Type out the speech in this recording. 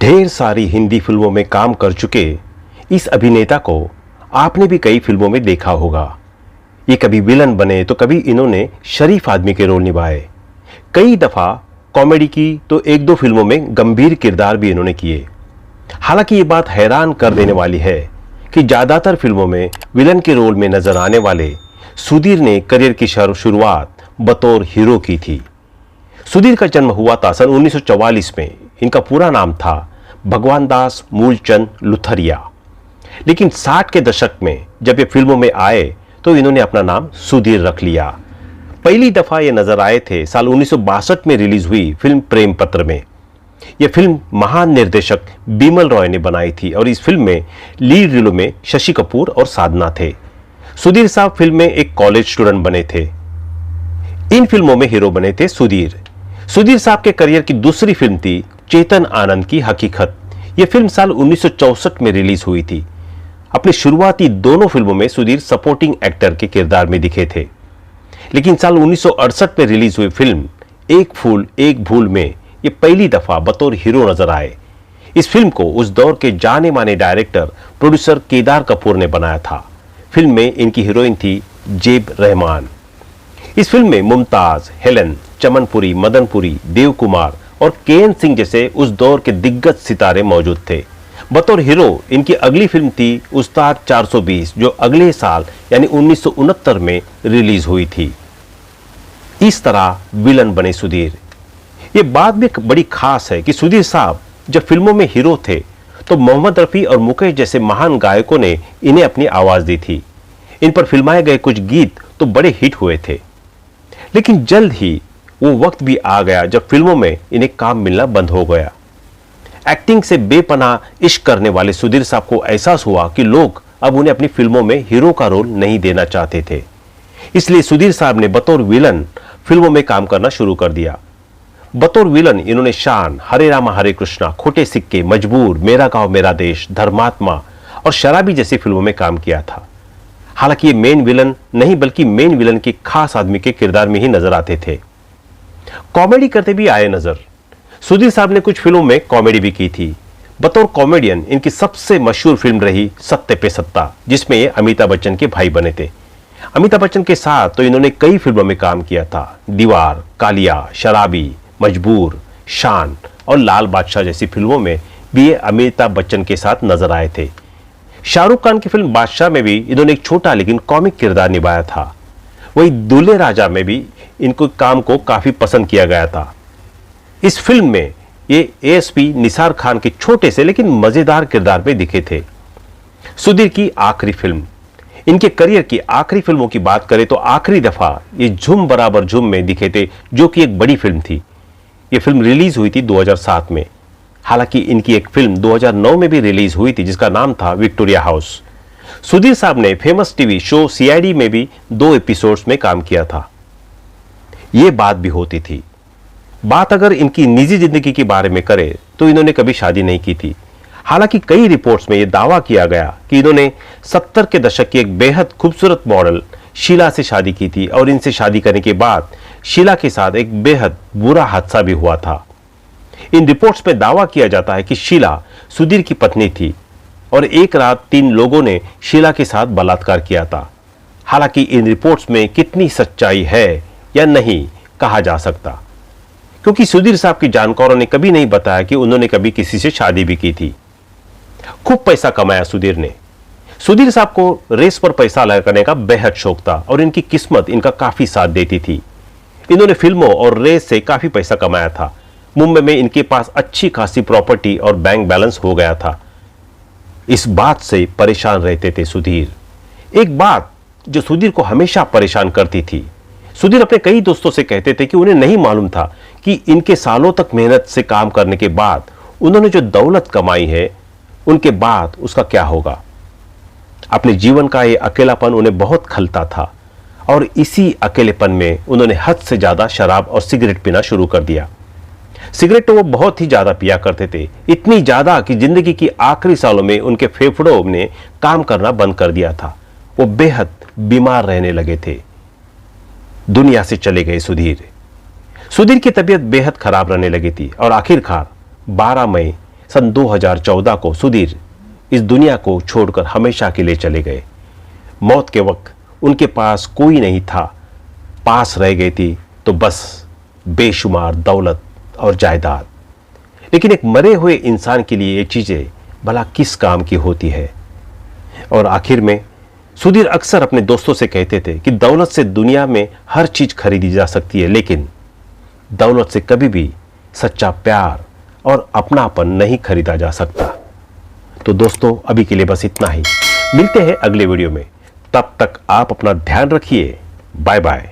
ढेर सारी हिंदी फिल्मों में काम कर चुके इस अभिनेता को आपने भी कई फिल्मों में देखा होगा। ये कभी विलन बने तो कभी इन्होंने शरीफ आदमी के रोल निभाए। कई दफा कॉमेडी की तो एक दो फिल्मों में गंभीर किरदार भी इन्होंने किए। हालांकि ये बात हैरान कर देने वाली है कि ज्यादातर फिल्मों में विलन के रोल में नजर आने वाले सुधीर ने करियर की शुरुआत बतौर हीरो की थी। सुधीर का जन्म हुआ था सन 1944 में। इनका पूरा नाम था भगवान दास मूलचंद लुथरिया। लेकिन 60 के दशक में जब ये फिल्मों में आए तो इन्होंने अपना नाम सुधीर रख लिया। पहली दफा ये नजर आए थे साल 1962 में रिलीज हुई फिल्म प्रेम पत्र में। यह फिल्म महान निर्देशक बिमल रॉय ने बनाई थी और इस फिल्म में लीड रोल में शशि कपूर और साधना थे। सुधीर साहब फिल्म में एक कॉलेज स्टूडेंट बने थे। इन फिल्मों में हीरो बने थे सुधीर। सुधीर साहब के करियर की दूसरी फिल्म थी चेतन आनंद की हकीकत। यह फिल्म साल 1964 में रिलीज हुई थी। अपनी शुरुआती दोनों फिल्मों में सुधीर सपोर्टिंग एक्टर के किरदार में दिखे थे। लेकिन साल 1968 में रिलीज हुई फिल्म एक फूल एक भूल में ये पहली दफा बतौर हीरो नजर आए। इस फिल्म को उस दौर के जाने माने डायरेक्टर प्रोड्यूसर केदार कपूर ने बनाया था। फिल्म में इनकी हीरोइन थी जेब रहमान। इस फिल्म में मुमताज, हेलन, चमनपुरी, मदनपुरी, देव कुमार और केएन सिंह जैसे उस दौर के दिग्गज सितारे मौजूद थे। बतौर हीरो इनकी अगली फिल्म थी उस्ताद 420 जो अगले साल यानी 1969 में रिलीज हुई थी। इस तरह विलन बने सुधीर। ये बात भी बड़ी खास है कि सुधीर साहब जब फिल्मों में हीरो थे तो मोहम्मद रफी और मुकेश जैसे महान गायकों ने इन्हें अपनी आवाज दी थी। इन पर फिल्माए गए कुछ गीत तो बड़े हिट हुए थे। लेकिन जल्द ही वो वक्त भी आ गया जब फिल्मों में इन्हें काम मिलना बंद हो गया। एक्टिंग से बेपनाह इश्क करने वाले सुधीर साहब को एहसास हुआ कि लोग अब उन्हें अपनी फिल्मों में हीरो का रोल नहीं देना चाहते थे। इसलिए सुधीर साहब ने बतौर विलन फिल्मों में काम करना शुरू कर दिया। बतौर विलन इन्होंने शान, हरे रामा हरे कृष्णा, खोटे सिक्के, मजबूर, मेरा गांव मेरा देश, धर्मात्मा और शराबी जैसी फिल्मों में काम किया था। हालांकि ये मेन विलन नहीं बल्कि मेन विलन के खास आदमी के किरदार में ही नजर आते थे। कॉमेडी करते भी आए नजर। सुधीर साहब ने कुछ फिल्मों में कॉमेडी भी की थी। बतौर कॉमेडियन इनकी सबसे मशहूर फिल्म रही सत्ते पे सत्ता, जिसमें ये अमिताभ बच्चन के भाई बने थे। अमिताभ बच्चन के साथ तो इन्होंने कई फिल्मों में काम किया था। दीवार, कालिया, शराबी, मजबूर, शान और लाल बादशाह जैसी फिल्मों में भी ये अमिताभ बच्चन के साथ नजर आए थे। शाहरुख खान की फिल्म बादशाह में भी इन्होंने एक छोटा लेकिन कॉमिक किरदार निभाया था। वही दूल्हे राजा में भी इनको काम को काफी पसंद किया गया था। इस फिल्म में ये एएसपी निसार खान के छोटे से लेकिन मजेदार किरदार में दिखे थे। सुधीर की आखिरी फिल्म, इनके करियर की आखिरी फिल्मों की बात करें तो आखिरी दफा ये झूम बराबर झूम में दिखे थे, जो कि एक बड़ी फिल्म थी। ये फिल्म रिलीज हुई थी 2007 में। हालांकि इनकी एक फिल्म 2009 में भी रिलीज हुई थी जिसका नाम था विक्टोरिया हाउस। सुधीर साहब ने फेमस टीवी शो सीआईडी में भी 2 एपिसोड्स में काम किया था। यह बात भी होती थी। बात अगर इनकी निजी जिंदगी के बारे में करें तो इन्होंने कभी शादी नहीं की थी। हालांकि कई रिपोर्ट्स में यह दावा किया गया कि इन्होंने 70 के दशक की एक बेहद खूबसूरत मॉडल शीला से शादी की थी और इनसे शादी करने के बाद शीला के साथ एक बेहद बुरा हादसा भी हुआ था। इन रिपोर्ट्स में दावा किया जाता है कि शीला सुधीर की पत्नी थी और एक रात 3 लोगों ने शीला के साथ बलात्कार किया था। हालांकि इन रिपोर्ट्स में कितनी सच्चाई है या नहीं कहा जा सकता, क्योंकि सुधीर साहब के जानकारों ने कभी नहीं बताया कि उन्होंने कभी किसी से शादी भी की थी। खूब पैसा कमाया सुधीर ने। सुधीर साहब को रेस पर पैसा लगाने का बेहद शौक था और इनकी किस्मत इनका काफी साथ देती थी। इन्होंने फिल्मों और रेस से काफी पैसा कमाया था। मुंबई में इनके पास अच्छी खासी प्रॉपर्टी और बैंक बैलेंस हो गया था। इस बात से परेशान रहते थे सुधीर। एक बात जो सुधीर को हमेशा परेशान करती थी, सुधीर अपने कई दोस्तों से कहते थे कि उन्हें नहीं मालूम था कि इनके सालों तक मेहनत से काम करने के बाद उन्होंने जो दौलत कमाई है उनके बाद उसका क्या होगा। अपने जीवन का ये अकेलापन उन्हें बहुत खलता था और इसी अकेलेपन में उन्होंने हद से ज्यादा शराब और सिगरेट पीना शुरू कर दिया। सिगरेट तो वो बहुत ही ज्यादा पिया करते थे, इतनी ज्यादा कि जिंदगी की आखिरी सालों में उनके फेफड़ों ने काम करना बंद कर दिया था। वो बेहद बीमार रहने लगे थे। दुनिया से चले गए सुधीर। सुधीर की तबीयत बेहद खराब रहने लगी थी और आखिरकार 12 मई सन 2014 को सुधीर इस दुनिया को छोड़कर हमेशा के लिए चले गए। मौत के वक्त उनके पास कोई नहीं था, पास रह गई थी तो बस बेशुमार दौलत और जायदाद। लेकिन एक मरे हुए इंसान के लिए ये चीजें भला किस काम की होती है। और आखिर में सुधीर अक्सर अपने दोस्तों से कहते थे कि दौलत से दुनिया में हर चीज खरीदी जा सकती है, लेकिन दौलत से कभी भी सच्चा प्यार और अपनापन नहीं खरीदा जा सकता। तो दोस्तों, अभी के लिए बस इतना ही। मिलते हैं अगले वीडियो में, तब तक आप अपना ध्यान रखिए। Bye bye.